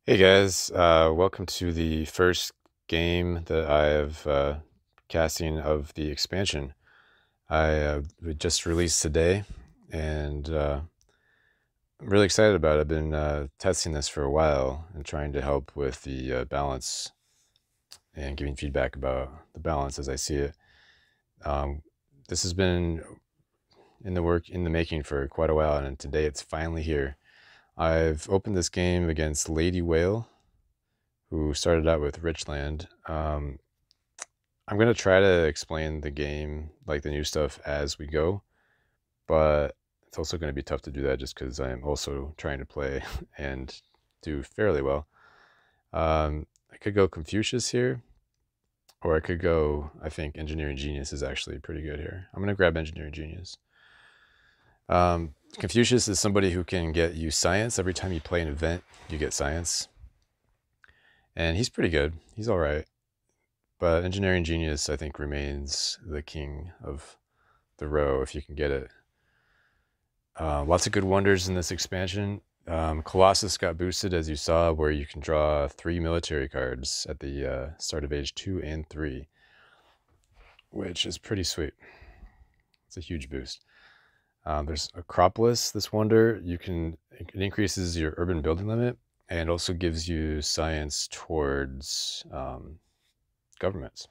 Hey guys, welcome to the first game that I have casting of the expansion. We just released today, and I'm really excited about it. I've been testing this for a while and trying to help with the balance and giving feedback about the balance as I see it. Um, this has been in the making for quite a while, and today it's finally here. I've opened this game against LadyWhale, who started out with Richland. I'm going to try to explain the game, like the new stuff, as we go, but it's also going to be tough to do that just because I'm also trying to play and do fairly well. I could go Confucius here, or I could go, I think Engineering Genius is actually pretty good here. I'm going to grab Engineering Genius. Confucius is somebody who can get you science. Every time you play an event, you get science. And he's pretty good. He's all right. But Engineering Genius, I think, remains the king of the row if you can get it. Lots of good wonders in this expansion. Colossus got boosted, as you saw, where you can draw 3 military cards at the start of age 2 and 3, which is pretty sweet. It's a huge boost. There's Acropolis, this wonder. It increases your urban building limit and also gives you science towards governments,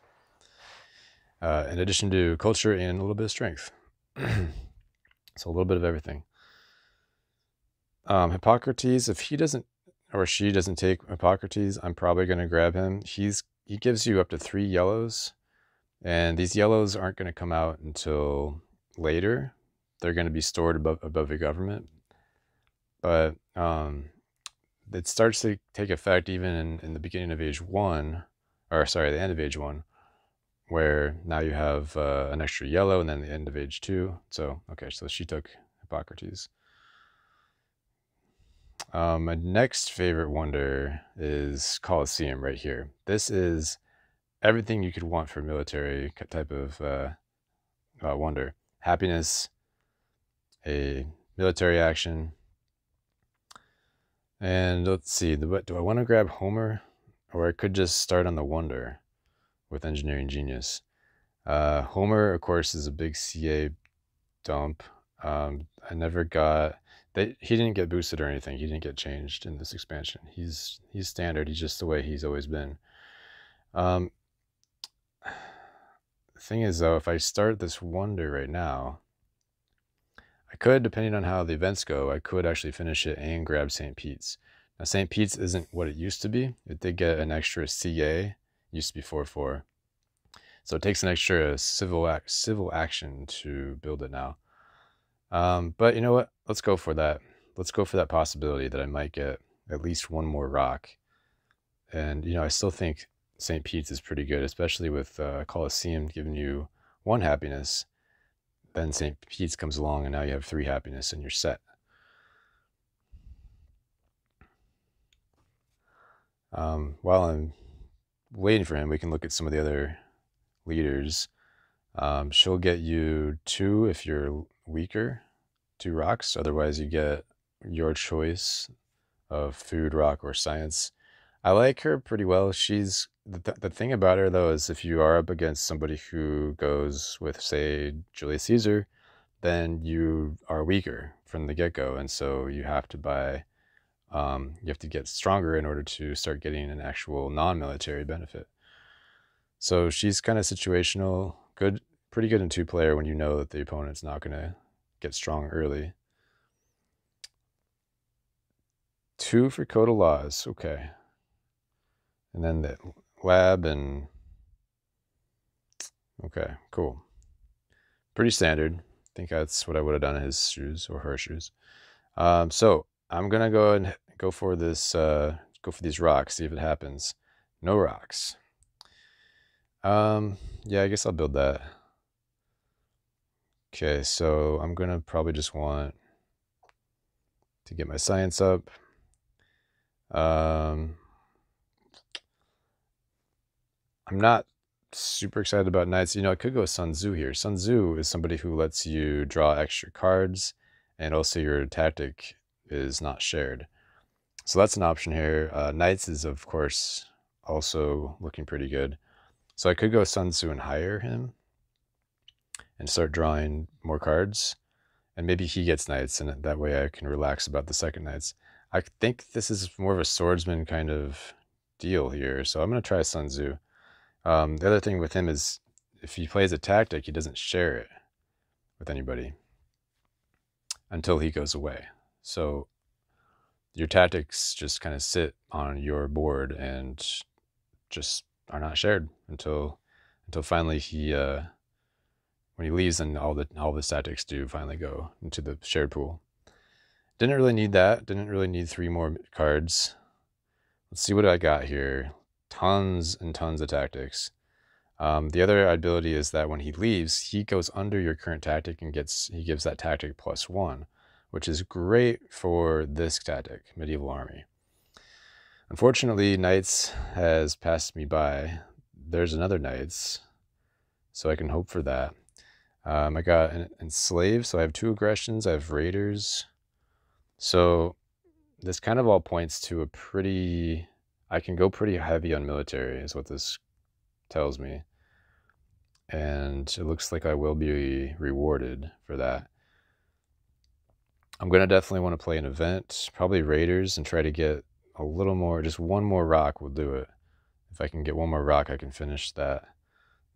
in addition to culture and a little bit of strength. So a little bit of everything. Hippocrates, if he doesn't or she doesn't take Hippocrates, I'm probably going to grab him. He gives you up to 3 yellows, and these yellows aren't going to come out until later. They're going to be stored above the government, but it starts to take effect even in the beginning of age 1, or sorry, the end of age 1, where now you have an extra yellow, and then the end of age 2. So, okay, so she took Hippocrates. My next favorite wonder is Colosseum right here. This is everything you could want for military type of wonder. Happiness, a military action. And let's see, do I want to grab Homer? Or I could just start on the wonder with Engineering Genius. Homer, of course, is a big CA dump. I never got... he didn't get boosted or anything. He didn't get changed in this expansion. He's standard. He's just the way he's always been. The thing is, though, if I start this wonder right now, I could, depending on how the events go, I could actually finish it and grab St. Pete's. Now, St. Pete's isn't what it used to be. It did get an extra CA. It used to be 4/4. So it takes an extra civil action to build it now. But you know what? Let's go for that. Let's go for that possibility that I might get at least one more rock. And, you know, I still think St. Pete's is pretty good, especially with Colosseum giving you 1 happiness. Then St. Pete's comes along and now you have 3 happiness and you're set. While I'm waiting for him, we can look at some of the other leaders. She'll get you 2 if you're weaker, 2 rocks. Otherwise, you get your choice of food, rock, or science. I like her pretty well. She's the thing about her, though, is if you are up against somebody who goes with, say, Julius Caesar, then you are weaker from the get-go, and so you have to buy. You have to get stronger in order to start getting an actual non-military benefit. So she's kind of situational, good, pretty good in 2-player when you know that the opponent's not going to get strong early. 2 for Code of Laws, okay. And then the lab and... okay, cool. Pretty standard. I think that's what I would have done in his shoes or her shoes. So I'm gonna go and go for this. Go for these rocks. See if it happens. No rocks. Yeah, I guess I'll build that. Okay, so I'm gonna probably just want to get my science up. I'm not super excited about knights. You know, I could go Sun Tzu here. Sun Tzu is somebody who lets you draw extra cards, and also your tactic is not shared. So that's an option here. Knights is, of course, also looking pretty good. So I could go Sun Tzu and hire him and start drawing more cards. And maybe he gets knights, and that way I can relax about the second knights. I think this is more of a swordsman kind of deal here, so I'm going to try Sun Tzu. The other thing with him is if he plays a tactic, he doesn't share it with anybody until he goes away. So your tactics just kind of sit on your board and just are not shared until finally he when he leaves, and all the tactics do finally go into the shared pool. Didn't really need that. Didn't really need 3 more cards. Let's see what I got here. Tons and tons of tactics. The other ability is that when he leaves, he goes under your current tactic and he gives that tactic +1, which is great for this tactic, Medieval Army. Unfortunately, Knights has passed me by. There's another Knights, so I can hope for that. I got an Enslaved, so I have 2 aggressions. I have Raiders. So this kind of all points to I can go pretty heavy on military is what this tells me. And it looks like I will be rewarded for that. I'm going to definitely want to play an event, probably Raiders, and try to get a little more, just 1 more rock will do it. If I can get 1 more rock, I can finish that.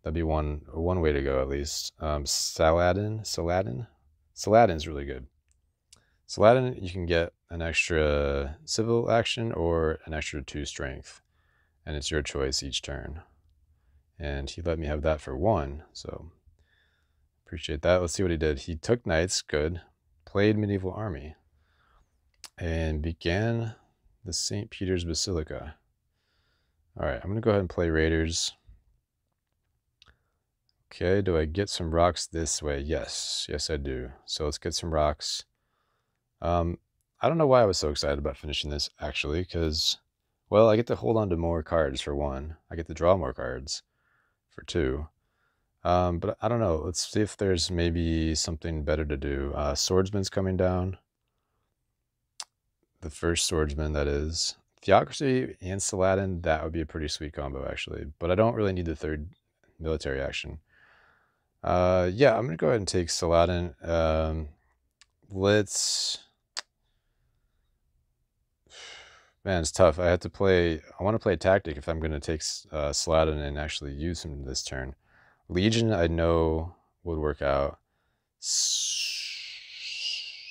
That'd be one way to go at least. Saladin's really good. Saladin, you can get an extra civil action or an extra 2 strength, and it's your choice each turn. And he let me have that for 1, so appreciate that. Let's see what he did. He took knights, good. Played Medieval Army, and began the St. Peter's Basilica. All right, I'm going to go ahead and play Raiders. Okay, do I get some rocks this way? Yes, I do. So let's get some rocks. I don't know why I was so excited about finishing this, actually, because, well, I get to hold on to more cards for 1. I get to draw more cards for 2. But I don't know. Let's see if there's maybe something better to do. Swordsman's coming down. The first swordsman, that is. Theocracy and Saladin, that would be a pretty sweet combo, actually. But I don't really need the 3rd military action. Yeah, I'm going to go ahead and take Saladin. Man, it's tough. I want to play tactic if I'm going to take Saladin and actually use him this turn. Legion, I know would work out.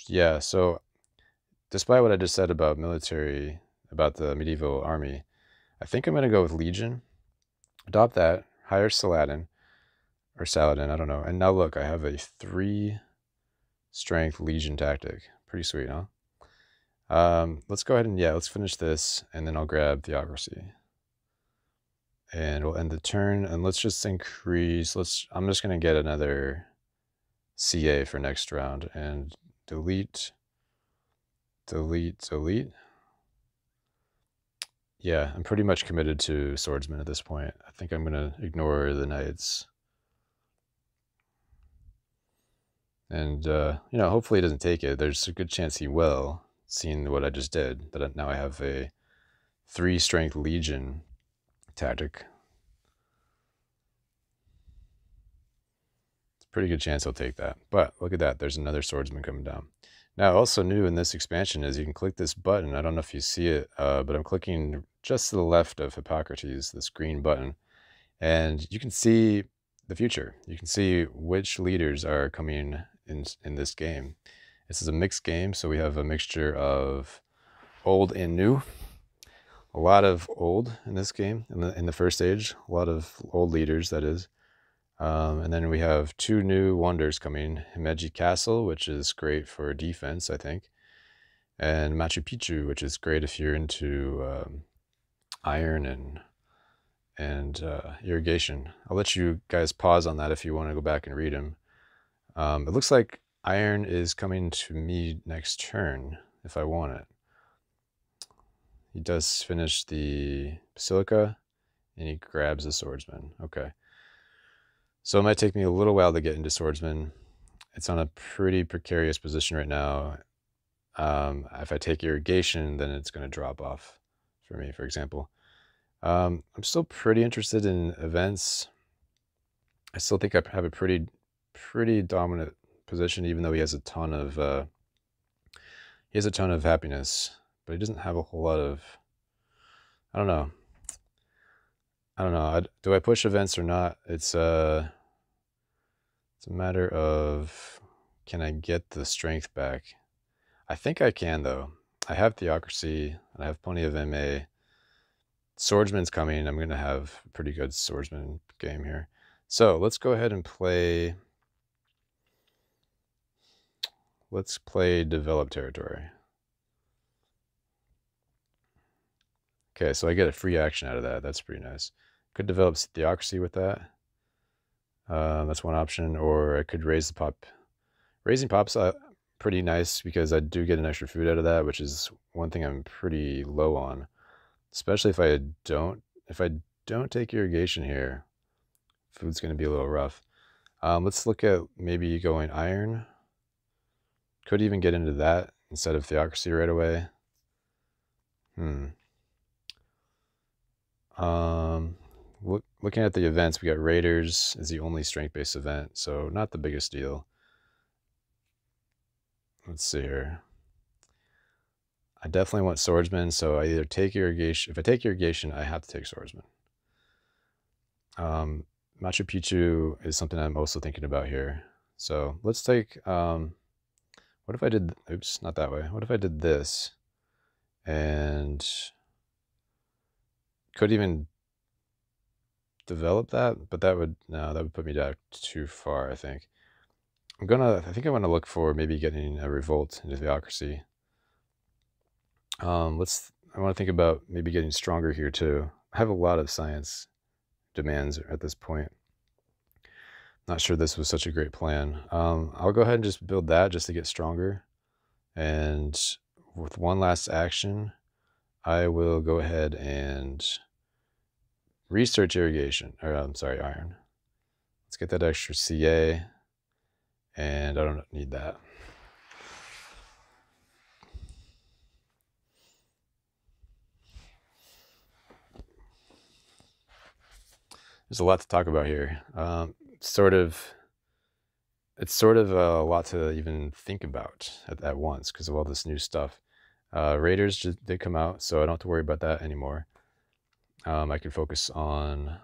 Yeah, so despite what I just said about about the medieval army, I think I'm going to go with Legion. Adopt that, hire Saladin, I don't know. And now look, I have a 3 strength Legion tactic. Pretty sweet, huh? Let's go ahead and, let's finish this, and then I'll grab Theocracy. And we'll end the turn, and let's just increase, I'm just going to get another CA for next round, and delete. Yeah, I'm pretty much committed to Swordsman at this point. I think I'm going to ignore the Knights. And, hopefully he doesn't take it. There's a good chance he will, seeing what I just did. That now I have a 3 strength Legion tactic. It's a pretty good chance he'll take that. But look at that. There's another swordsman coming down. Now, also new in this expansion is you can click this button. I don't know if you see it, but I'm clicking just to the left of Hippocrates, this green button. And you can see the future. You can see which leaders are coming in this game. This is a mixed game, so we have a mixture of old and new. A lot of old in this game, in the first stage. A lot of old leaders, that is. And then we have 2 new wonders coming. Himeji Castle, which is great for defense, I think. And Machu Picchu, which is great if you're into iron and irrigation. I'll let you guys pause on that if you want to go back and read them. It looks like iron is coming to me next turn if I want it. He does finish the Basilica, and he grabs the Swordsman. Okay. So it might take me a little while to get into Swordsman. It's on a pretty precarious position right now. if I take irrigation, then it's going to drop off for me, for example. I'm still pretty interested in events. I still think I have a pretty dominant position, even though he has a ton of happiness, but he doesn't have a whole lot of. I don't know. I don't know. Do I push events or not? It's a matter of, can I get the strength back? I think I can, though. I have theocracy and I have plenty of MA. Swordsman's coming. I'm going to have a pretty good swordsman game here. So let's go ahead and play. Let's play develop territory. Okay, so I get a free action out of that. That's pretty nice. Could develop theocracy with that. That's one option. Or I could raise the pop. Raising pop's pretty nice because I do get an extra food out of that, which is one thing I'm pretty low on. Especially if I don't take irrigation here, food's going to be a little rough. Let's look at maybe going iron. Could even get into that instead of theocracy right away. Looking at the events, we got Raiders is the only strength-based event, so not the biggest deal. Let's see here. I definitely want swordsman, so I either take irrigation. If I take irrigation, I have to take swordsman. Machu Picchu is something I'm also thinking about here. So let's take, what if I did, oops, not that way. What if I did this and could even develop that, but that would put me down too far, I think. I think I want to look for maybe getting a revolt into theocracy. I want to think about maybe getting stronger here too. I have a lot of science demands at this point. Not sure this was such a great plan. I'll go ahead and just build that just to get stronger. And with one last action, I will go ahead and research irrigation, or I'm sorry, iron. Let's get that extra CA, and I don't need that. There's a lot to talk about here. It's sort of a lot to even think about at once because of all this new stuff. Raiders did come out, so I don't have to worry about that anymore. I can focus on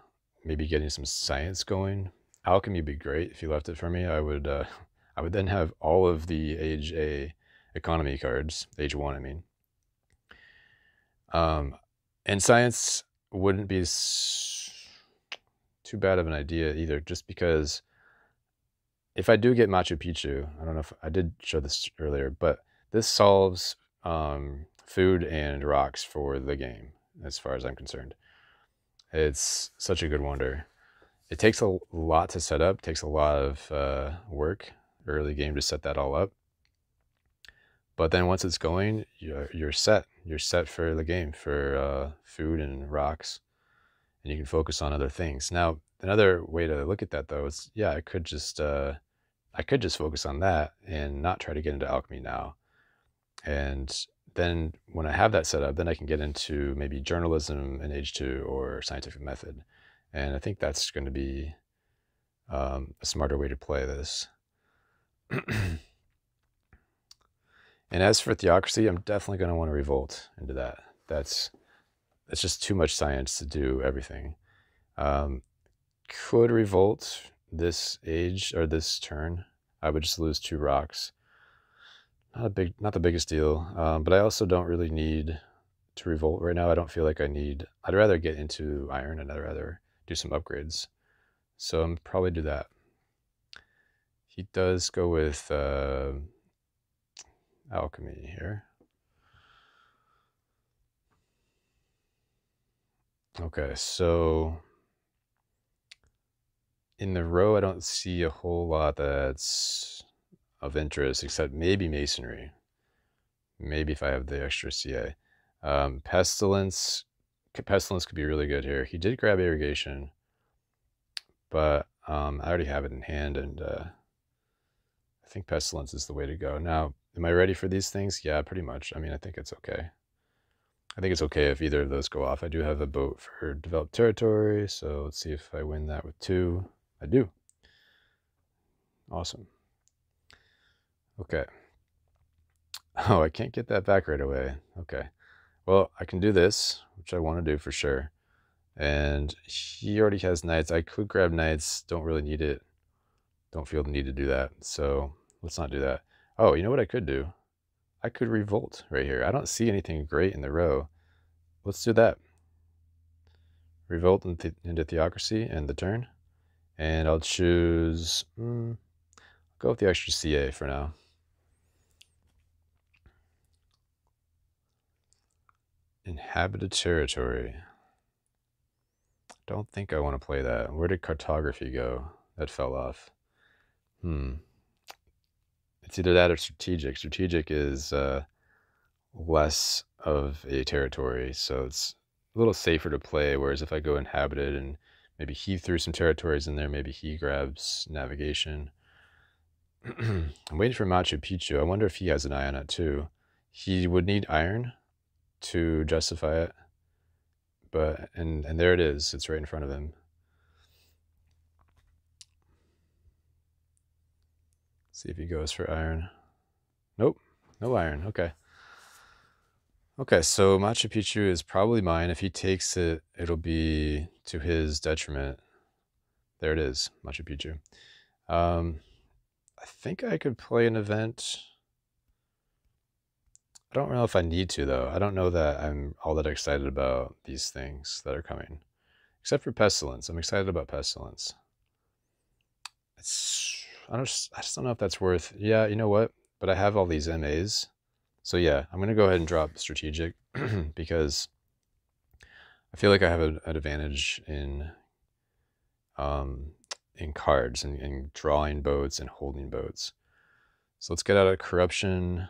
maybe getting some science going. Alchemy would be great if you left it for me. I would then have all of the Age A economy cards, Age 1, I mean. And science wouldn't be too bad of an idea either, just because if I do get Machu Picchu, I don't know if I did show this earlier, but this solves food and rocks for the game, as far as I'm concerned. It's such a good wonder. It takes a lot to set up, takes a lot of work early game to set that all up. But then once it's going, you're set. You're set for the game, for food and rocks, and you can focus on other things. Now, another way to look at that, though, is I could just focus on that and not try to get into alchemy now. And then when I have that set up, then I can get into maybe journalism in Age 2 or scientific method. And I think that's going to be a smarter way to play this. And as for theocracy, I'm definitely going to want to revolt into that. That's just too much science to do everything. Could revolt this age or this turn. I would just lose 2 rocks. Not the biggest deal. But I also don't really need to revolt right now. I don't feel like I'd rather get into iron and I'd rather do some upgrades. So I'm probably do that. He does go with alchemy here. Okay, so in the row, I don't see a whole lot that's of interest, except maybe masonry. Maybe if I have the extra CA. Pestilence could be really good here. He did grab irrigation, but I already have it in hand, and I think pestilence is the way to go. Now, Am I ready for these things? Yeah, pretty much. I mean, I think it's okay. I think it's okay if either of those go off. I do have a boat for developed territory, so let's see if I win that with 2. I do. Awesome. Okay. Oh, I can't get that back right away. Okay. Well, I can do this, which I want to do for sure. And he already has knights. I could grab knights. Don't really need it. Don't feel the need to do that. So let's not do that. Oh, you know what I could do? I could revolt right here. I don't see anything great in the row. Let's do that. Revolt into theocracy and the turn. And I'll choose... go with the extra CA for now. Inhabited territory. Don't think I want to play that. Where did cartography go? That fell off. It's either that or strategic. Strategic is less of a territory, so it's a little safer to play, whereas if I go inhabited and maybe he threw some territories in there, maybe he grabs navigation. I'm waiting for Machu Picchu. I wonder if he has an eye on it too. He would need iron to justify it, but and there it is. It's right in front of him. See if he goes for iron. Nope, no iron. Okay. Okay, so Machu Picchu is probably mine. If he takes it, it'll be to his detriment. There it is, Machu Picchu. I think I could play an event. I don't know if I need to, though. I don't know that I'm all that excited about these things that are coming. Except for Pestilence. I'm excited about Pestilence. I just don't know if that's worth... Yeah, you know what? But I have all these MAs. So yeah, I'm going to go ahead and drop Strategic because I feel like I have an advantage in cards and drawing boats and holding boats. So let's get out of Corruption.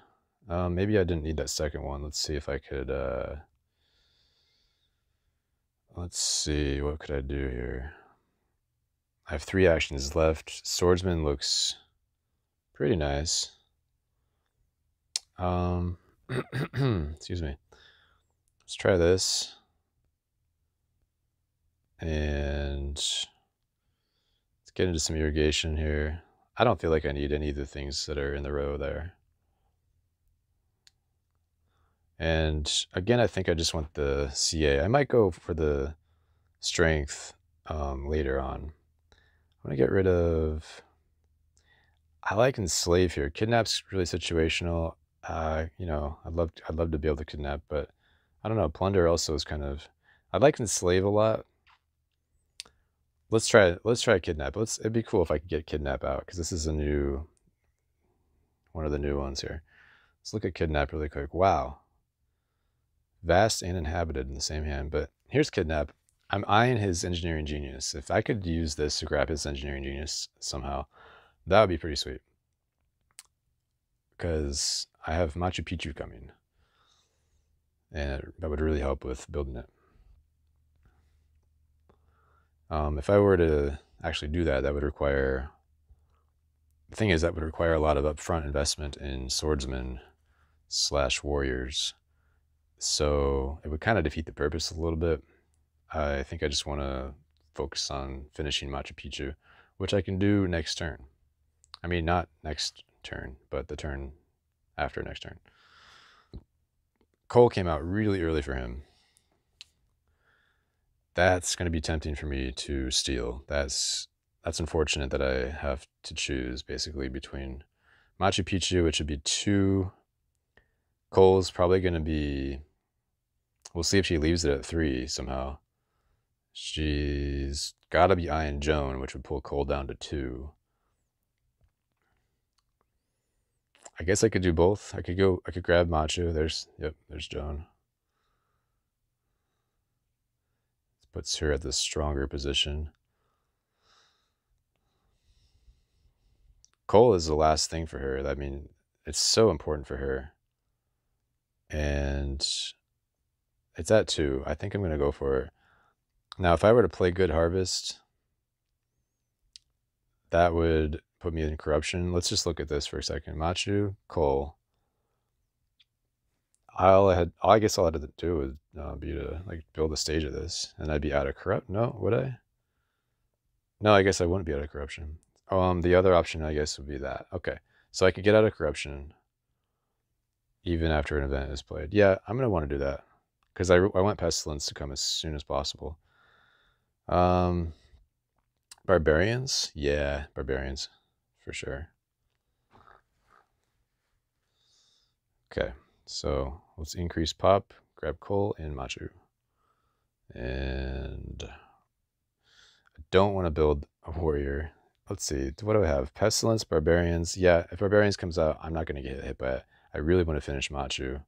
Maybe I didn't need that second one. Let's see if I could... let's see, what could I do here? I have 3 actions left. Swordsman looks pretty nice. Excuse me. Let's try this. And let's get into some irrigation here. I don't feel like I need any of the things that are in the row there. And again, I think I just want the CA. I might go for the strength later on. I'm gonna get rid of... I like enslave here. Kidnap's really situational. You know, I'd love to be able to kidnap, but I don't know. Plunder also is kind of... I'd like enslave a lot. Let's try kidnap. It'd be cool if I could get kidnap out, because this is a new... one of the new ones here. Let's look at kidnap really quick. Wow. Vast and inhabited in the same hand, but here's kidnap. I'm eyeing his engineering genius. If I could use this to grab his engineering genius somehow, that would be pretty sweet. Because I have Machu Picchu coming. And that would really help with building it. If I were to actually do that, that would require... The thing is, that would require a lot of upfront investment in swordsmen / warriors. So it would kind of defeat the purpose a little bit. I think I just want to focus on finishing Machu Picchu, which I can do next turn. I mean, not next turn, but the turn after next turn. Coal came out really early for him. That's going to be tempting for me to steal. That's unfortunate that I have to choose basically between Machu Picchu, which would be 2. Coal's probably going to be... We'll see if she leaves it at 3 somehow. She's got to be eyeing Joan, which would pull Coal down to 2. I guess I could do both. I could grab Machu. There's Joan. This puts her at the stronger position. Coal is the last thing for her. I mean, it's so important for her. And it's at 2. I think I'm going to go for it. Now, if I were to play Good Harvest, that would put me in corruption. Let's just look at this for a second. Machu, Coal. I guess all I had to do would be to like build a stage of this, and I'd be out of corrupt. No, would I? No, I guess I wouldn't be out of corruption. The other option, I guess, would be that. Okay, so I could get out of corruption even after an event is played. Yeah, I'm gonna want to do that because I want pestilence to come as soon as possible. Um, Barbarians, yeah, barbarians, for sure. Okay, so let's increase pop, grab coal and machu, and I don't want to build a warrior. Let's see, what do I have? Pestilence, barbarians. Yeah, if barbarians comes out, I'm not going to get hit by it. I really want to finish machu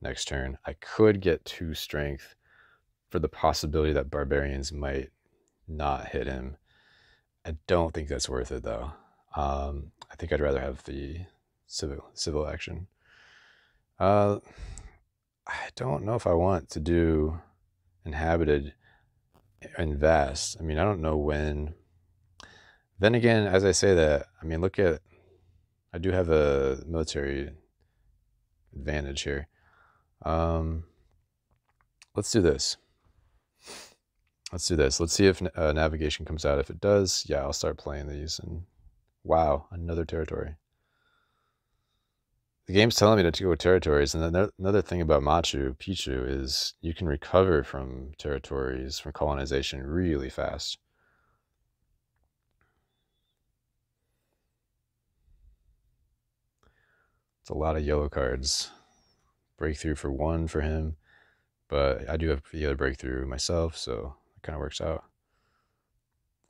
next turn. I could get 2 strength for the possibility that barbarians might not hit him. I don't think that's worth it though. I think I'd rather have the civil action. I don't know if I want to do inhabited and vast. I mean, I don't know when. Then again, as I say that, I mean, look at, I do have a military advantage here. Let's do this. Let's do this. Let's see if navigation comes out. If it does, yeah, I'll start playing these. And wow, another territory. The game's telling me to go with territories. And then another thing about Machu Picchu is you can recover from territories, from colonization really fast. It's a lot of yellow cards. Breakthrough for 1 for him. But I do have the other breakthrough myself, so it kind of works out.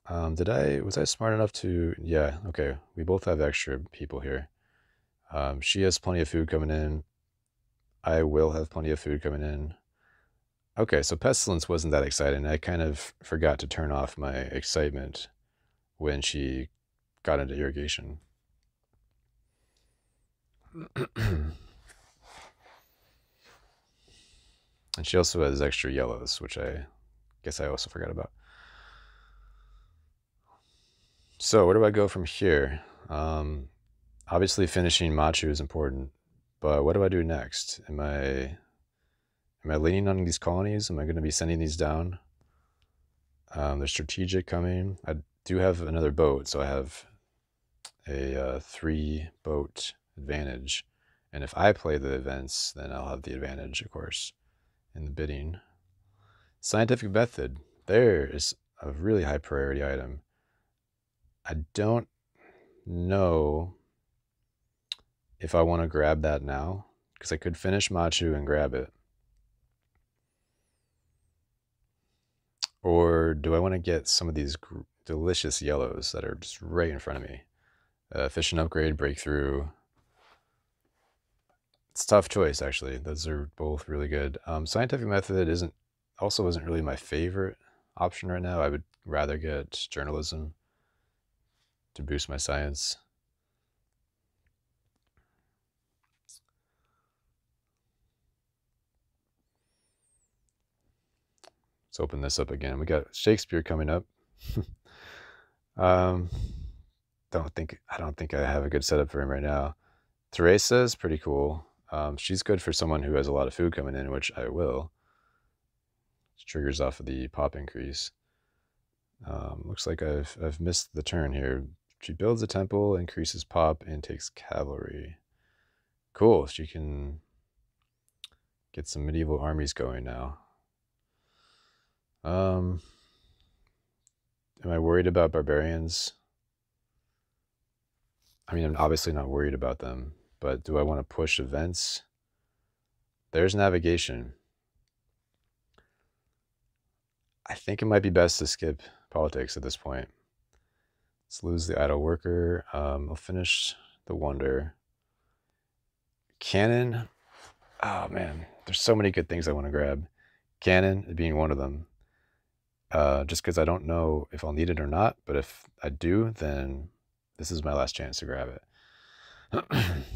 Was I smart enough to, yeah, okay. We both have extra people here. She has plenty of food coming in. I will have plenty of food coming in. Okay, so pestilence wasn't that exciting. I kind of forgot to turn off my excitement when she got into irrigation. And she also has extra yellows, which I guess I also forgot about. So where do I go from here? Obviously finishing Machu is important, but what do I do next? Am I leaning on these colonies? Am I going to be sending these down? There's strategic coming. I do have another boat, so I have a 3 boat advantage. And if I play the events, then I'll have the advantage, of course, in the bidding. Scientific method. There is a really high priority item. I don't know if I want to grab that now, because I could finish Machu and grab it. Or do I want to get some of these delicious yellows that are just right in front of me? Efficient upgrade, breakthrough. It's a tough choice, actually. Those are both really good. Scientific method isn't really my favorite option right now. I would rather get journalism to boost my science. Let's open this up again. We got Shakespeare coming up. I don't think I have a good setup for him right now. Teresa is pretty cool. She's good for someone who has a lot of food coming in, which I will. It triggers off of the pop increase. Looks like I've missed the turn here. She builds a temple, increases pop, and takes cavalry. Cool. She can get some medieval armies going now. Am I worried about barbarians? I mean, I'm obviously not worried about them, but do I want to push events? There's navigation. I think it might be best to skip politics at this point. Let's lose the idle worker. I'll finish the wonder. Cannon. Oh man, there's so many good things I want to grab. Cannon being one of them. Just because I don't know if I'll need it or not, but if I do, then this is my last chance to grab it.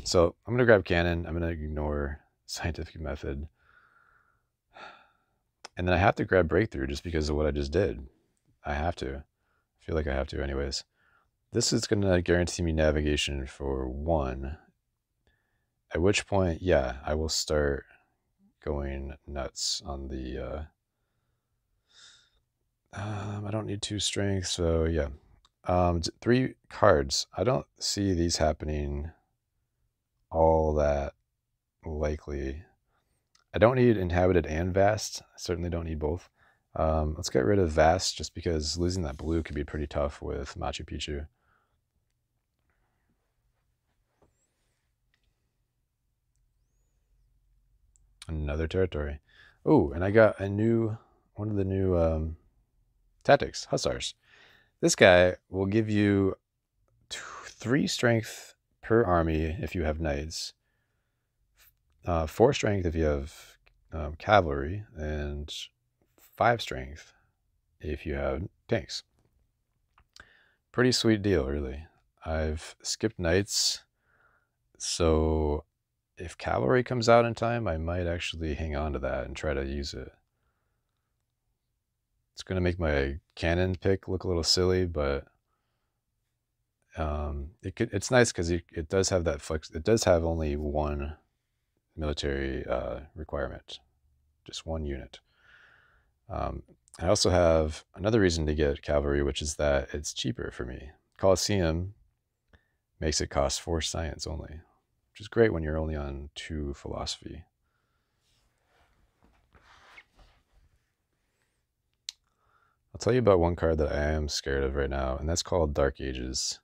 So I'm going to grab cannon. I'm going to ignore scientific method. And then I have to grab breakthrough just because of what I just did. I have to. I feel like I have to anyways. This is going to guarantee me navigation for 1. At which point, yeah, I will start going nuts on the I don't need 2 strength, so yeah. 3 cards. I don't see these happening all that likely. I don't need inhabited and vast. I certainly don't need both. Let's get rid of vast just because losing that blue could be pretty tough with Machu Picchu. Another territory. Oh, and I got one of the new tactics, Hussars. This guy will give you 3 strength per army if you have knights, 4 strength if you have cavalry, and 5 strength if you have tanks. Pretty sweet deal, really. I've skipped knights, so if cavalry comes out in time, I might actually hang on to that and try to use it. It's going to make my cannon pick look a little silly, but it's nice because it does have that flex. It does have only 1 military requirement, just 1 unit. I also have another reason to get cavalry, which is that it's cheaper for me. Colosseum makes it cost 4 science only, which is great when you're only on 2 philosophy. I'll tell you about one card that I am scared of right now, and that's called Dark Ages.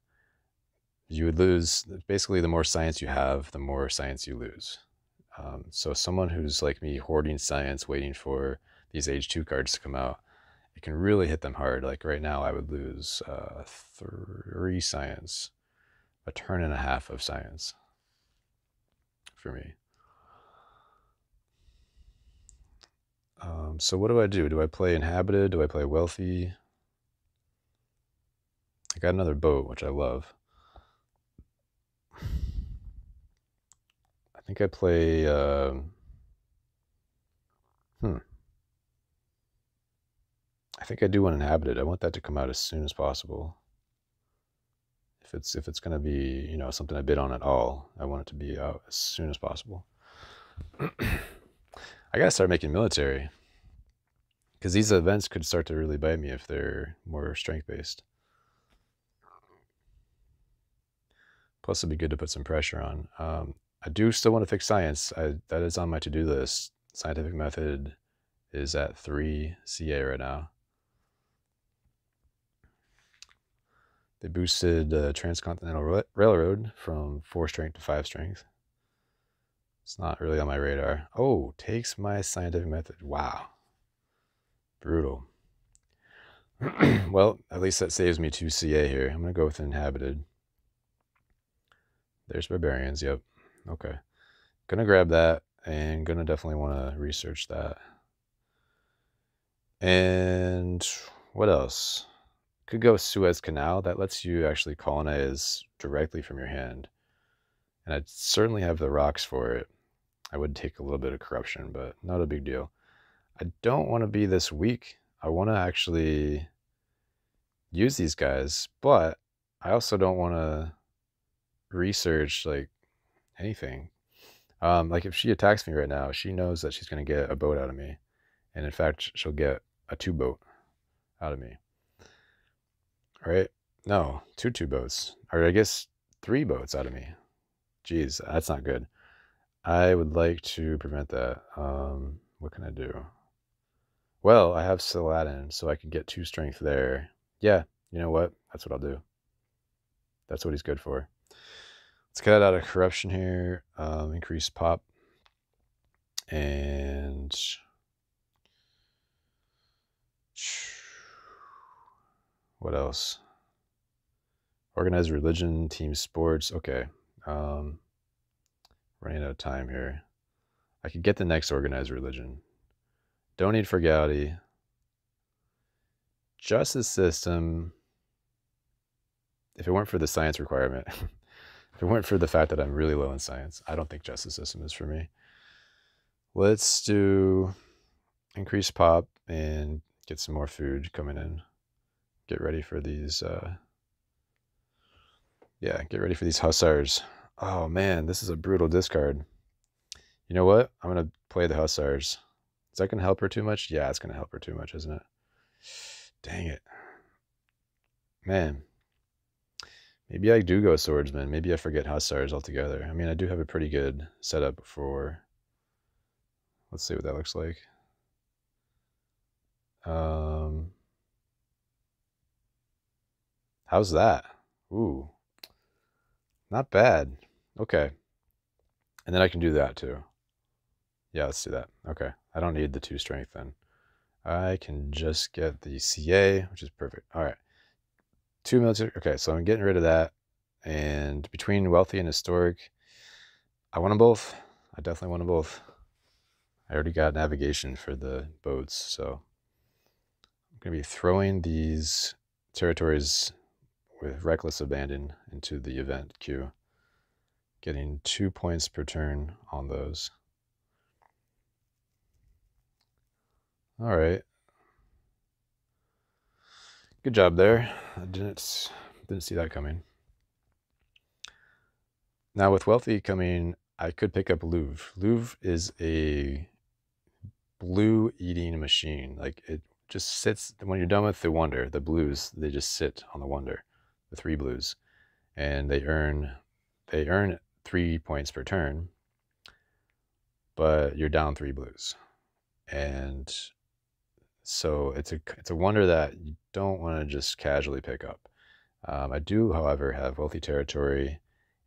You would lose, basically the more science you have, the more science you lose. So someone who's like me, hoarding science, waiting for these Age 2 cards to come out, it can really hit them hard. Like right now, I would lose 3 science, a turn and a half of science for me. So what do I do? Do I play Inhabited? Do I play Wealthy? I got another boat, which I love. I think I play... I think I do want Inhabited. I want that to come out as soon as possible. If it's going to be, you know, something I bid on at all, I want it to be out as soon as possible. I gotta start making military, because these events could start to really bite me if they're more strength-based. Plus, it'd be good to put some pressure on. I do still want to fix science. That is on my to-do list. Scientific method is at 3 CA right now. They boosted Transcontinental Railroad from 4 strength to 5 strength. It's not really on my radar. Oh, takes my scientific method. Wow. Brutal. Well, at least that saves me 2 CA here. I'm going to go with Inhabited. There's Barbarians, yep. Okay. Gonna grab that, and gonna definitely want to research that. And what else? Could go Suez Canal. That lets you actually colonize directly from your hand. And I'd certainly have the rocks for it. I would take a little bit of corruption, but not a big deal. I don't want to be this weak. I want to actually use these guys, but I also don't want to research like anything. Like if she attacks me right now, she knows that she's going to get a boat out of me. And in fact, she'll get a 2 boat out of me. All right? No, 2 boats. Or I guess 3 boats out of me. Jeez, that's not good. I would like to prevent that. What can I do? Well, I have Saladin, so I can get 2 strength there. Yeah, you know what? That's what I'll do. That's what he's good for. Let's cut out of corruption here. Increase pop. And... what else? Organized religion, team sports. Okay. Running out of time here. I could get the next organized religion. Don't need frugality. Justice system. If it weren't for the science requirement, if it weren't for the fact that I'm really low in science, I don't think justice system is for me. Let's do increase pop and get some more food coming in. Get ready for these, get ready for these hussars. Oh man, this is a brutal discard. You know what? I'm going to play the Hussars. Is that going to help her too much? Yeah, it's going to help her too much, isn't it? Dang it. Man. Maybe I do go swordsman. Maybe I forget Hussars altogether. I mean, I do have a pretty good setup for... Let's see what that looks like. How's that? Ooh. Not bad. Okay. And then I can do that too. Yeah, let's do that. Okay. I don't need the 2 strength then. I can just get the CA, which is perfect. All right. 2 military. Okay, so I'm getting rid of that. And between wealthy and historic, I want them both. I definitely want them both. I already got navigation for the boats, so I'm going to be throwing these territories with reckless abandon into the event queue, getting 2 points per turn on those. All right. Good job there. I didn't see that coming. Now with wealthy coming, I could pick up Louvre. Louvre is a blue eating machine. Like, it just sits, when you're done with the wonder, the blues, they just sit on the wonder, the 3 blues, and they earn 3 points per turn, but you're down 3 blues. And so it's a wonder that you don't want to just casually pick up. I do, however, have wealthy territory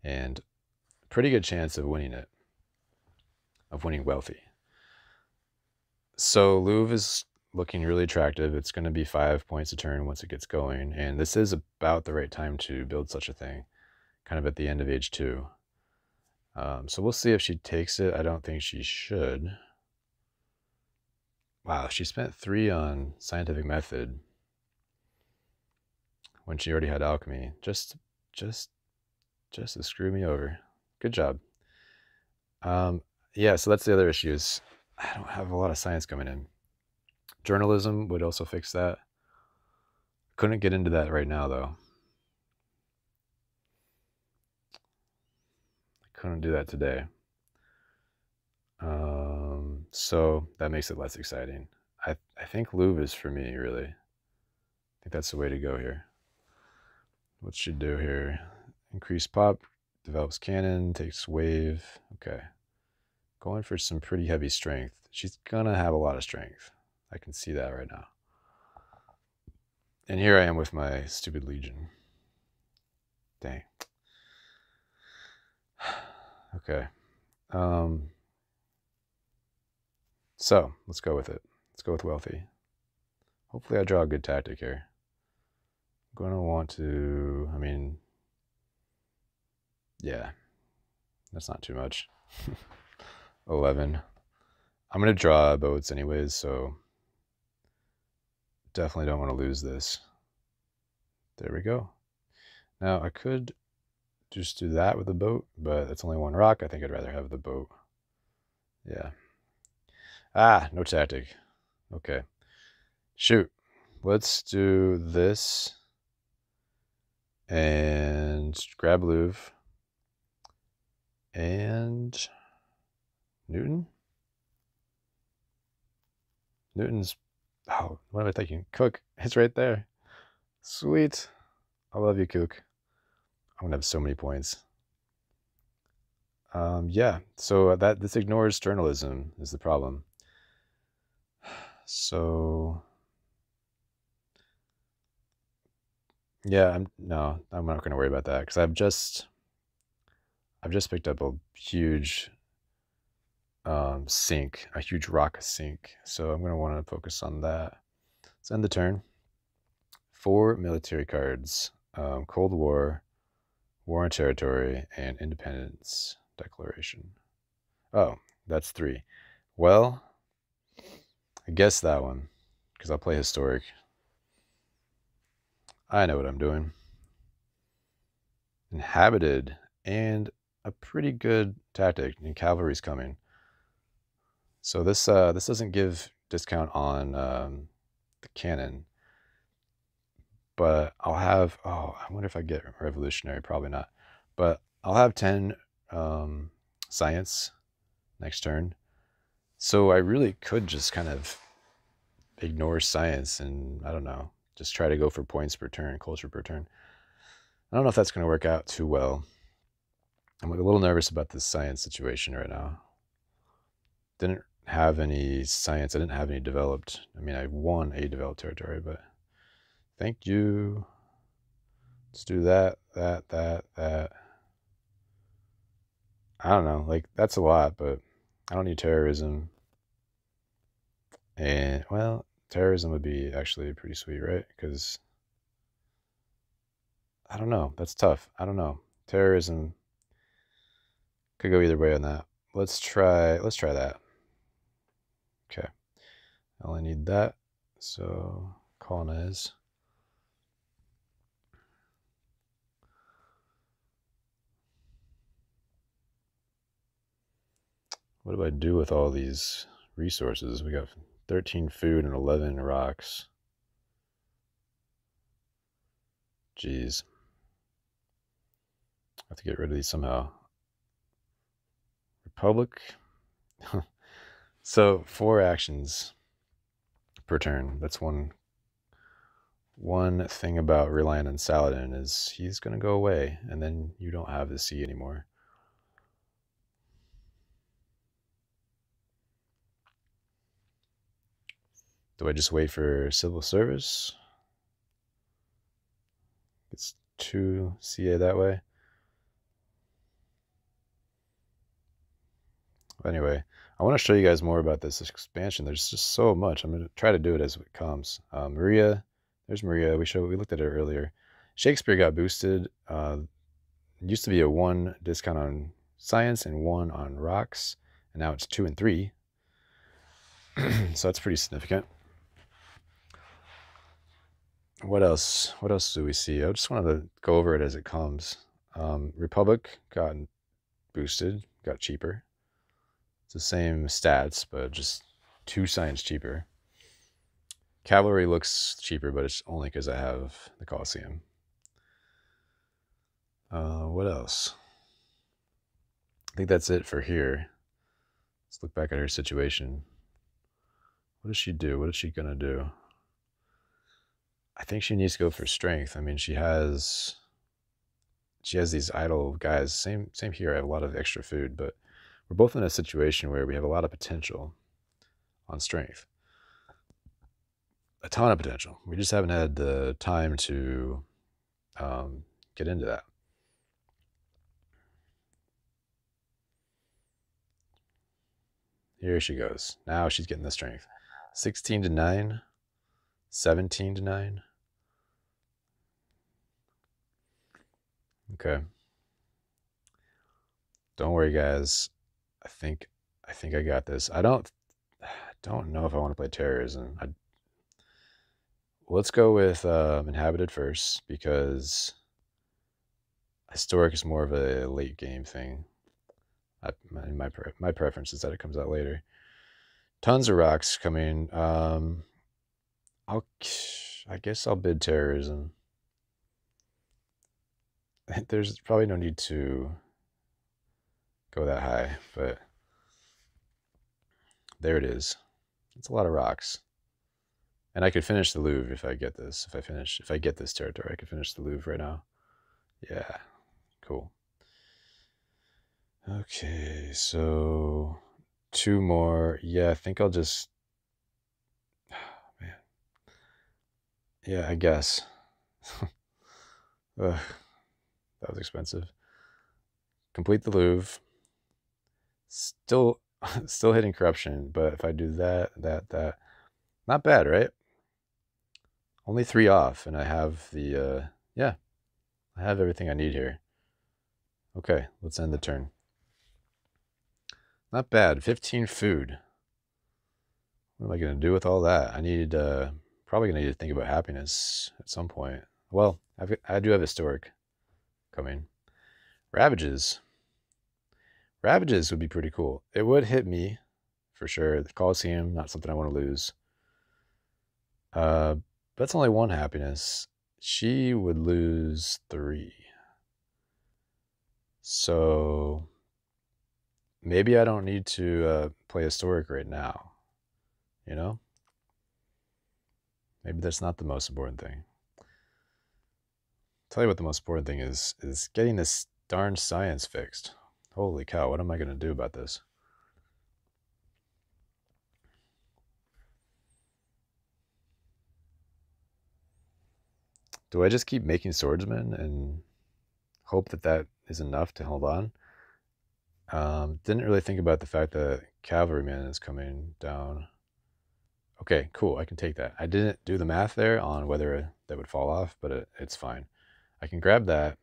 and a pretty good chance of winning it, of winning wealthy. So Louvre is looking really attractive. It's going to be 5 points a turn once it gets going, and this is about the right time to build such a thing, kind of at the end of age 2. So we'll see if she takes it. I don't think she should. Wow, she spent 3 on scientific method when she already had alchemy. Just to screw me over. Good job. Yeah, so that's the other issue is I don't have a lot of science coming in. Journalism would also fix that. Couldn't get into that right now, though. I couldn't do that today. So that makes it less exciting. I think Louvre is for me, really. I think that's the way to go here. What should do here? Increase pop, develops cannon, takes wave. Okay. Going for some pretty heavy strength. She's gonna have a lot of strength. I can see that right now. And here I am with my stupid legion. Dang. Okay. So let's go with it. Let's go with wealthy. Hopefully I draw a good tactic here. I'm going to want to, I mean, yeah, that's not too much. 11. I'm going to draw boats anyways, so definitely don't want to lose this. There we go. Now I could just do that with the boat, but it's only 1 rock. I think I'd rather have the boat. Yeah. Ah, no tactic. Okay. Shoot. Let's do this and grab Louvre and Newton. Newton's, oh, what am I thinking? Cook. It's right there. Sweet. I love you, Cook. I'm gonna have so many points. Yeah, so this ignores journalism is the problem. So yeah, I'm not gonna worry about that because I've just picked up a huge sink, a huge rock sink. So I'm gonna want to focus on that. Let's end the turn. 4 military cards: Cold War, War on Territory, and Independence Declaration. Oh, that's 3. Well, I guess that one, because I'll play Historic. I know what I'm doing. Inhabited, and a pretty good tactic, and cavalry's coming. So this doesn't give discount on the cannon, but I'll have, oh, I wonder if I get revolutionary, probably not, but I'll have 10 science next turn. So I really could just kind of ignore science and, I don't know, just try to go for points per turn, culture per turn. I don't know if that's going to work out too well. I'm a little nervous about this science situation right now. Didn't have any science. I didn't have any developed. I mean, I won a developed territory, but thank you. Let's do that. I don't know. Like, that's a lot, but I don't need terrorism. And, well, terrorism would be actually pretty sweet, right? Because, I don't know. That's tough. I don't know. Terrorism could go either way on that. Let's try that. Okay. I only need that. So, colonize. What do I do with all these resources? We got 13 food and 11 rocks. Jeez. I have to get rid of these somehow. Republic. So 4 actions per turn. That's one thing about relying on Saladin is he's going to go away, and then you don't have the sea anymore. Do I just wait for civil service? It's 2 CA that way. Anyway, I want to show you guys more about this expansion. There's just so much. I'm going to try to do it as it comes. Maria, there's Maria. We looked at it earlier. Shakespeare got boosted. It used to be a 1 discount on science and 1 on rocks, and now it's 2 and 3. So that's pretty significant. What else? What else do we see? I just wanted to go over it as it comes. Republic got boosted, got cheaper. It's the same stats, but just 2 science cheaper. Cavalry looks cheaper, but it's only because I have the Colosseum. What else? I think that's it for here. Let's look back at her situation. What does she do? What is she gonna do? I think she needs to go for strength. I mean, she has these idle guys. Same here. I have a lot of extra food, but we're both in a situation where we have a lot of potential on strength. A ton of potential. We just haven't had the time to get into that. Here she goes. Now she's getting the strength. 16 to 9. 17 to 9. Okay. Don't worry, guys. I think I got this. I don't know if I want to play terrorism. Let's go with inhabited first, because historic is more of a late game thing. My preference is that it comes out later. Tons of rocks coming. I guess I'll bid terrorism. There's probably no need to go that high, but there it is. It's a lot of rocks. And I could finish the Louvre if I get this. If I get this territory, I could finish the Louvre right now. Yeah, cool. Okay, so 2 more. Yeah, I think I'll just... Man. Yeah, I guess. Ugh, that was expensive. Complete the Louvre. Still hitting corruption, but if I do that, not bad, right? Only 3 off, and I have the, yeah, I have everything I need here. Okay, let's end the turn. Not bad. 15 food. What am I going to do with all that? I need, probably going to need to think about happiness at some point. Well, I do have historic coming. Ravages. Ravages would be pretty cool. It would hit me, for sure. The Colosseum, not something I want to lose. That's only 1 happiness. She would lose 3. So maybe I don't need to play historic right now, you know? Maybe that's not the most important thing. Tell you what the most important thing is getting this darn science fixed. Holy cow, what am I going to do about this? Do I just keep making swordsmen and hope that that is enough to hold on? Didn't really think about the fact that cavalryman is coming down. Okay, cool, I can take that. I didn't do the math there on whether that would fall off, but it's fine. I can grab that.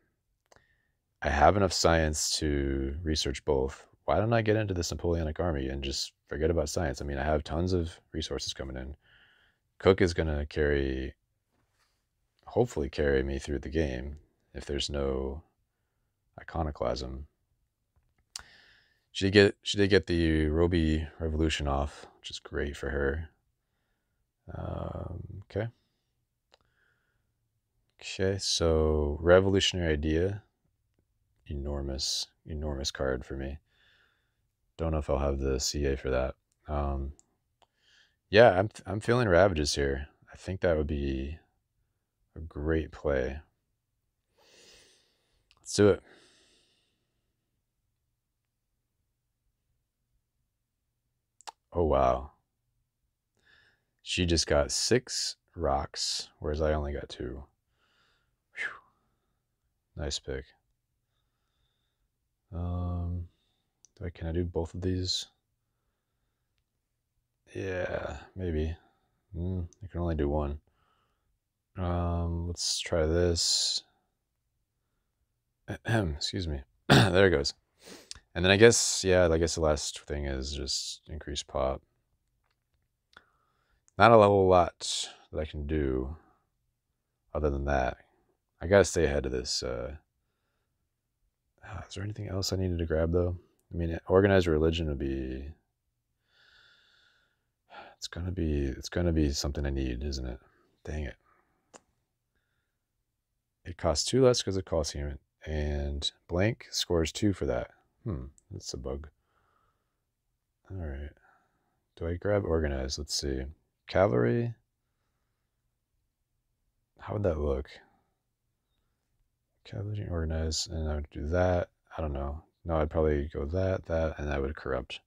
I have enough science to research both. Why don't I get into this Napoleonic army and just forget about science? I mean, I have tons of resources coming in. Cook is going to hopefully carry me through the game if there's no iconoclasm. She did get the Roby Revolution off, which is great for her. Okay. Okay, so Revolutionary Idea, enormous card for me. Don't know if I'll have the CA for that. Yeah, I'm feeling Ravages here. I think that would be a great play. Let's do it. Oh wow. She just got 6 rocks, whereas I only got 2. Whew. Nice pick. Can I do both of these? Yeah, maybe. I can only do one. Let's try this. Excuse me. There it goes. And then I guess the last thing is just increase pop. Not a whole lot that I can do other than that. I gotta stay ahead of this. Is there anything else I needed to grab though? I mean, organized religion would be. It's gonna be something I need, isn't it? Dang it. It costs 2 less because it costs human, and blank scores 2 for that. That's a bug. All right. Do I grab organized? Let's see. Cavalry. How would that look? Cavalry organized, and I would do that. I don't know. No, I'd probably go that, and I would corrupt.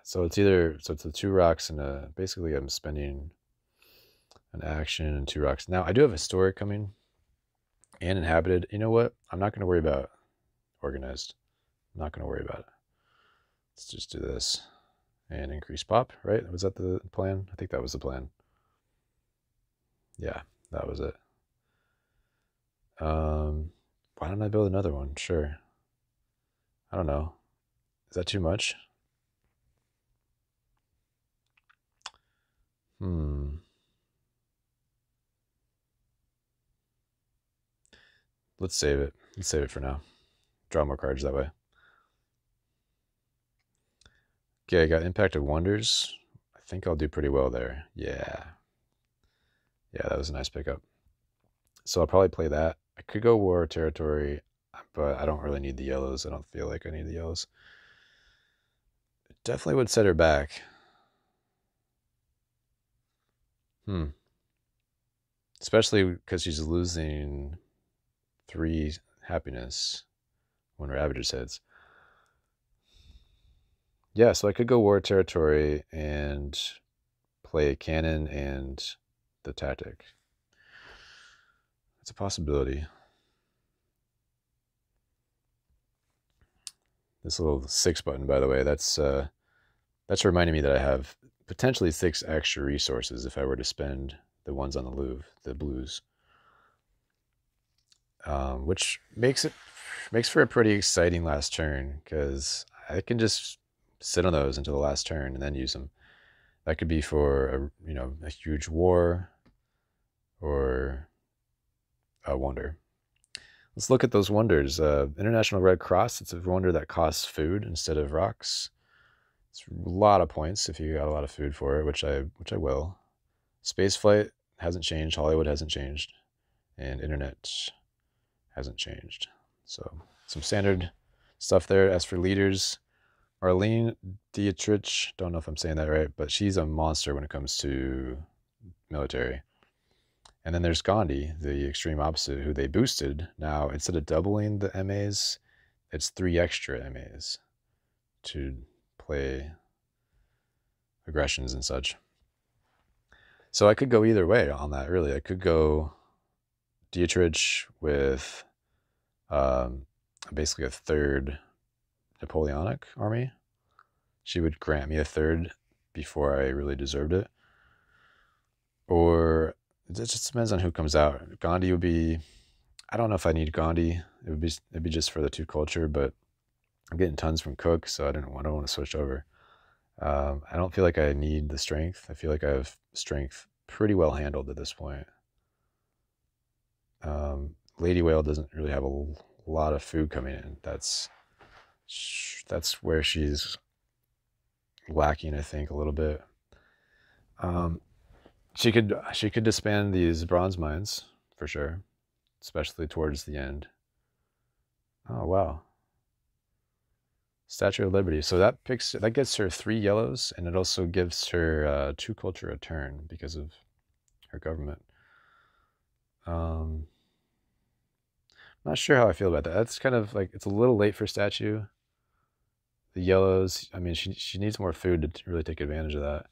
So it's the 2 rocks and basically I'm spending an action and 2 rocks. Now I do have historic coming and inhabited. You know what? I'm not going to worry about organized. I'm not going to worry about it. Let's just do this and increase pop, right? Was that the plan? I think that was the plan. Yeah, that was it. Why don't I build another one? Sure. I don't know. Is that too much? Let's save it. Let's save it for now. Draw more cards that way. Okay, I got Impact of Wonders. I think I'll do pretty well there. Yeah. Yeah, that was a nice pickup. So I'll probably play that. I could go War Territory, but I don't really need the yellows. I don't feel like I need the yellows. It definitely would set her back. Especially because she's losing 3 happiness when Ravager's hits. Yeah, so I could go War Territory and play Cannon and the Tactic. It's a possibility. This little 6 button, by the way, that's reminding me that I have potentially 6 extra resources if I were to spend the ones on the Louvre, the blues. Which makes for a pretty exciting last turn, because I can just sit on those until the last turn and then use them. That could be for a huge war or a wonder. Let's look at those wonders. International Red Cross, it's a wonder that costs food instead of rocks. It's a lot of points if you got a lot of food for it, which I will. Spaceflight hasn't changed, Hollywood hasn't changed, and internet hasn't changed. So some standard stuff there. As for leaders, Marlene Dietrich, don't know if I'm saying that right, but she's a monster when it comes to military. And then there's Gandhi, the extreme opposite, who they boosted. Now, instead of doubling the MAs, it's 3 extra MAs to play aggressions and such. So I could go either way on that, really. I could go Dietrich with basically a 3rd Napoleonic army. She would grant me a 3rd before I really deserved it. Or it just depends on who comes out. Gandhi would be, I don't know if I need Gandhi. It'd be just for the 2 culture, but I'm getting tons from Cook, so I don't want to switch over. I don't feel like I need the strength. I feel like I have strength pretty well handled at this point. LadyWhale doesn't really have a lot of food coming in. That's where she's lacking, I think, a little bit. She could disband these bronze mines for sure, especially towards the end. Oh wow. Statue of Liberty. So that gets her 3 yellows, and it also gives her 2 culture a turn because of her government. Not sure how I feel about that. That's kind of like, it's a little late for statue. The yellows, I mean, she needs more food to really take advantage of that.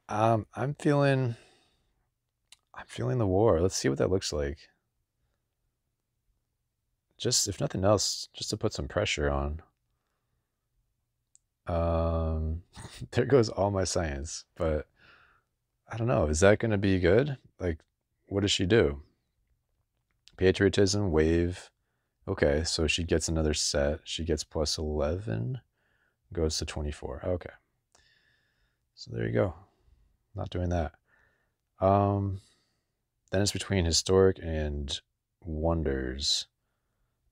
I'm feeling the war. Let's see what that looks like. Just, if nothing else, just to put some pressure on. There goes all my science, but I don't know. Is that going to be good? Like, what does she do? Patriotism, wave. Okay, so she gets another set. She gets plus 11, goes to 24. Okay. So there you go. Not doing that. Then it's between historic and wonders.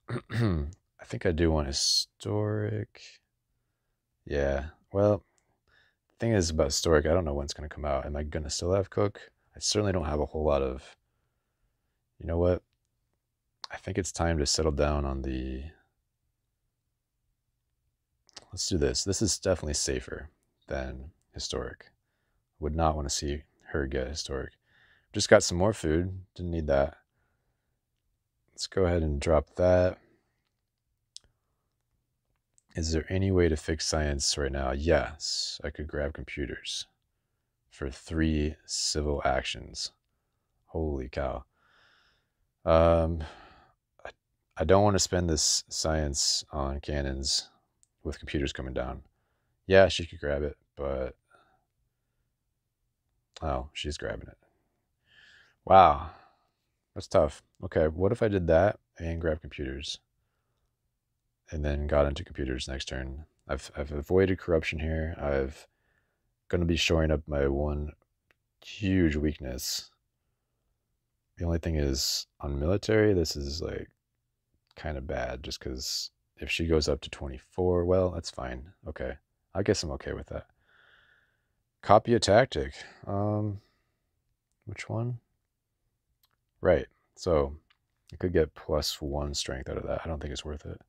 I think I do want historic. Yeah. Well, the thing is about historic, I don't know when it's going to come out. Am I going to still have Cook? I certainly don't have a whole lot of... You know what? I think it's time to settle down on the... Let's do this. This is definitely safer than historic. Would not want to see her get historic. Just got some more food. Didn't need that. Let's go ahead and drop that. Is there any way to fix science right now? Yes. I could grab computers for 3 civil actions. Holy cow. I don't want to spend this science on cannons with computers coming down. Yeah, she could grab it, but... Oh, she's grabbing it. Wow. That's tough. Okay, what if I did that and grab computers? And then got into computers next turn. I've avoided corruption here. I've going to be shoring up my one huge weakness. The only thing is, on military, this is like kind of bad, just because if she goes up to 24, well, that's fine. Okay, I guess I'm okay with that. Copy a tactic. Which one? Right, so I could get +1 strength out of that. I don't think it's worth it.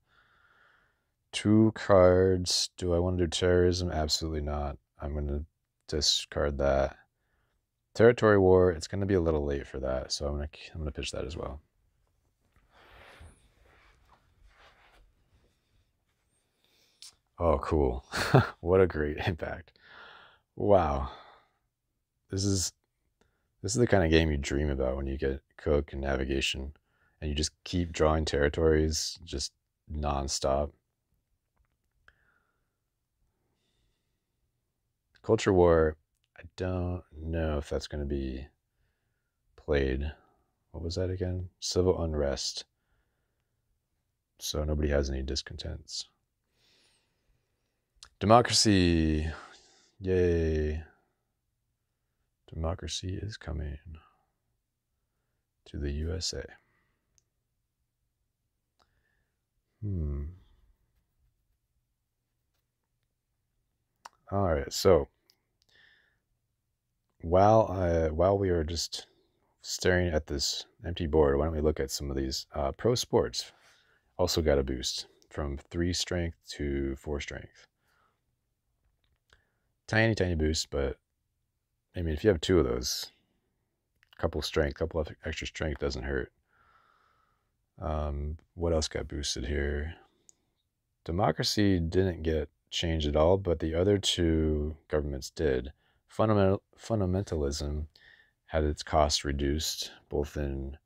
2 cards. Do I want to do terrorism? Absolutely not. I'm going to discard that. Territory war, it's going to be a little late for that, so I'm going to pitch that as well. Oh, cool. What a great impact. Wow. This is the kind of game you dream about when you get Cook and navigation and you just keep drawing territories just non-stop. Culture war, I don't know if that's going to be played. What was that again? Civil unrest. So nobody has any discontents. Democracy. Yay. Democracy is coming to the USA. All right, so while we are just staring at this empty board, why don't we look at some of these pro sports? Also got a boost. from 3 strength to 4 strength. Tiny, tiny boost, but I mean, if you have 2 of those, couple of extra strength doesn't hurt. What else got boosted here? Democracy didn't get changed at all, but the other 2 governments did. Fundamentalism had its cost reduced, both in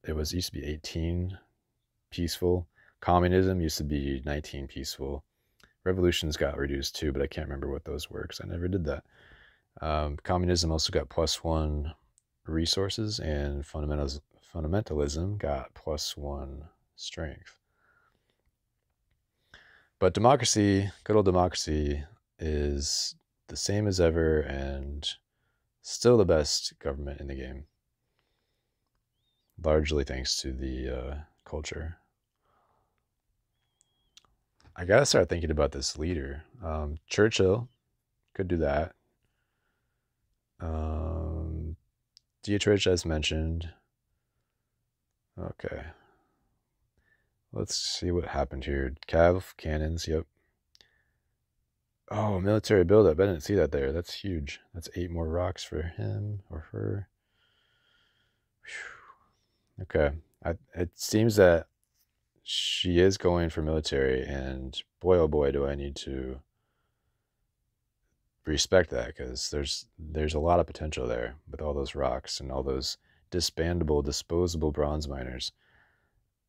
used to be 18 peaceful. Communism used to be 19 peaceful. Revolutions got reduced too, but I can't remember what those were because I never did that. Communism also got +1 resources, and fundamentalism got +1 strength. But democracy, good old democracy, is the same as ever and still the best government in the game. Largely thanks to the culture. I gotta start thinking about this leader. Churchill could do that. Dietrich, as mentioned. Okay. Let's see what happened here. Cav, cannons, yep. Oh, military buildup. I didn't see that there. That's huge. That's 8 more rocks for him or her. Whew. Okay. It seems that she is going for military, and boy, oh boy, do I need to respect that, because there's a lot of potential there with all those rocks and all those disbandable, disposable bronze miners.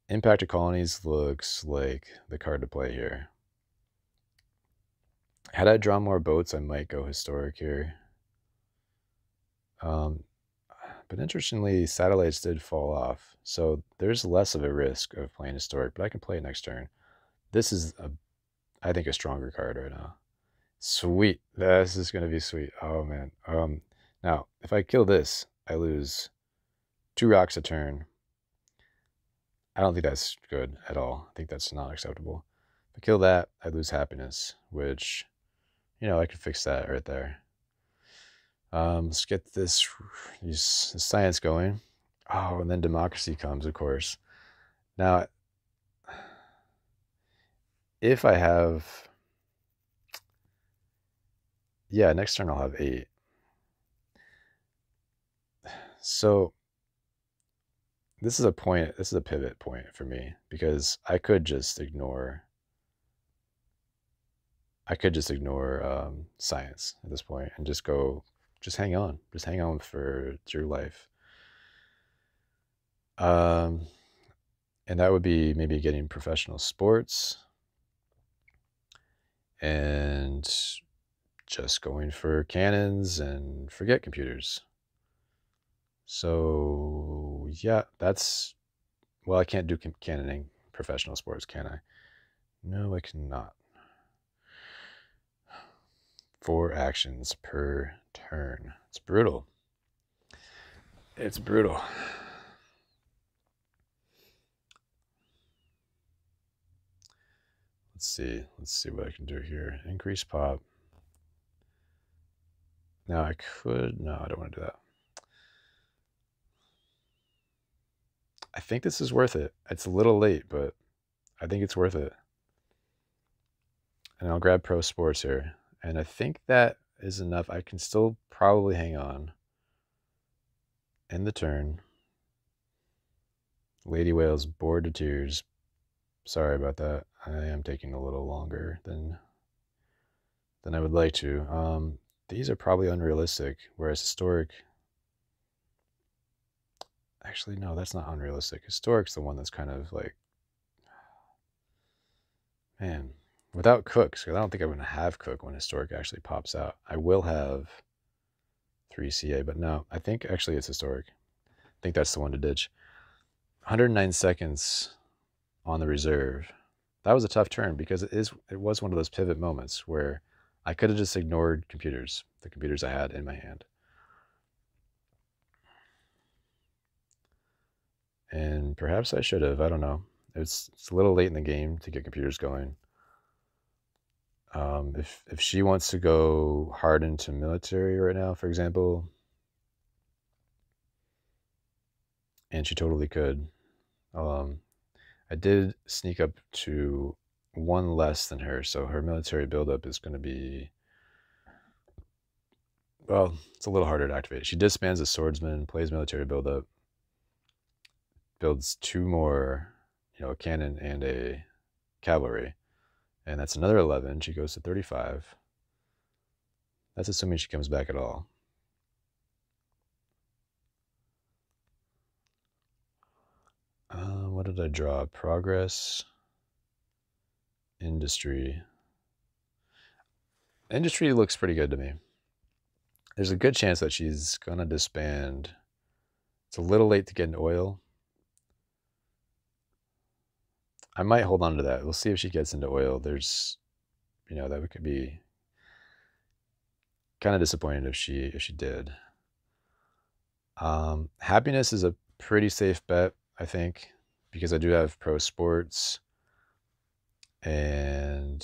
Impacted colonies looks like the card to play here. Had I drawn more boats, I might go historic here. But interestingly, satellites did fall off, so there's less of a risk of playing historic, but I can play it next turn. This is, I think, a stronger card right now. Sweet. This is going to be sweet. Oh, man. Now, if I kill this, I lose 2 rocks a turn. I don't think that's good at all. I think that's not acceptable. If I kill that, I lose happiness, which, I could fix that right there. Let's get this science going. Oh, and then democracy comes, of course. Now, if I have... Yeah, next turn I'll have 8. So, this is a pivot point for me, because I could just ignore science at this point and just hang on for dear life. And that would be maybe getting professional sports and just going for cannons and forget computers. So yeah, well, I can't do cannoning professional sports, can I? No, I cannot. 4 actions per turn. It's brutal. It's brutal. Let's see what I can do here. Increase pop. Now I could, no, I don't want to do that. I think this is worth it. It's a little late, but I think it's worth it. And I'll grab pro sports here. And I think that is enough. I can still probably hang on. End the turn. LadyWhale's bored to tears. Sorry about that. I am taking a little longer than I would like to. These are probably unrealistic, whereas historic... Actually, no, that's not unrealistic. Historic's the one that's kind of like... Man, without cooks, because I don't think I'm going to have cook when historic actually pops out. I will have 3 CA, but no, I think actually it's historic. I think that's the one to ditch. 109 seconds on the reserve. That was a tough turn, because it was one of those pivot moments where I could have just ignored computers, the computers I had in my hand. And perhaps I should have, I don't know. It's a little late in the game to get computers going. If she wants to go hard into military right now, for example, and she totally could, I did sneak up to one less than her, so her military buildup is going to be, well, it's a little harder to activate. She disbands a swordsman, plays military buildup, builds 2 more, a cannon and a cavalry, and that's another 11. She goes to 35. That's assuming she comes back at all. What did I draw? Progress, industry. Industry looks pretty good to me. There's a good chance that she's going to disband. It's a little late to get into oil. I might hold on to that. We'll see if she gets into oil. There's, that could be kind of disappointed if she did. Happiness is a pretty safe bet, I think, because I do have pro sports, and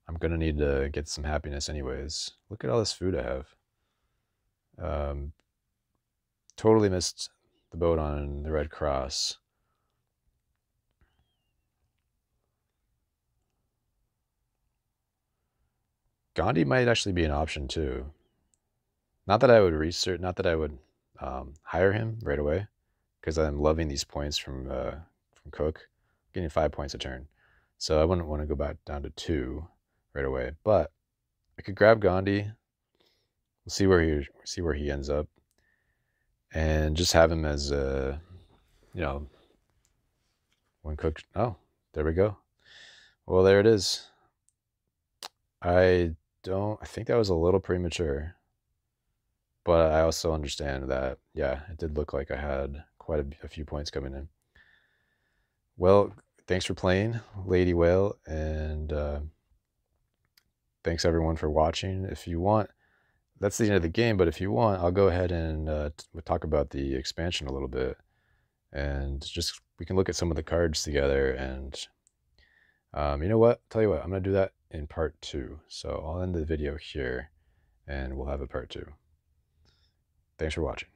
I'm gonna need to get some happiness anyways. Look at all this food I have. Totally missed the boat on the Red Cross. Gandhi might actually be an option too. Not that I would research, not that I would hire him right away, because I'm loving these points from Cook, getting 5 points a turn. So I wouldn't want to go back down to 2 right away. But I could grab Gandhi. We'll see where he ends up, and just have him as a, when Cook. Oh, there we go. Well, there it is. I think that was a little premature, but I also understand that, yeah, it did look like I had quite a few points coming in. Well, thanks for playing, LadyWhale, and thanks everyone for watching. If you want, that's the end of the game, but if you want, I'll go ahead and talk about the expansion a little bit, and just we can look at some of the cards together. And you know what? Tell you what, I'm going to do that in part 2. So I'll end the video here, and we'll have a part 2. Thanks for watching.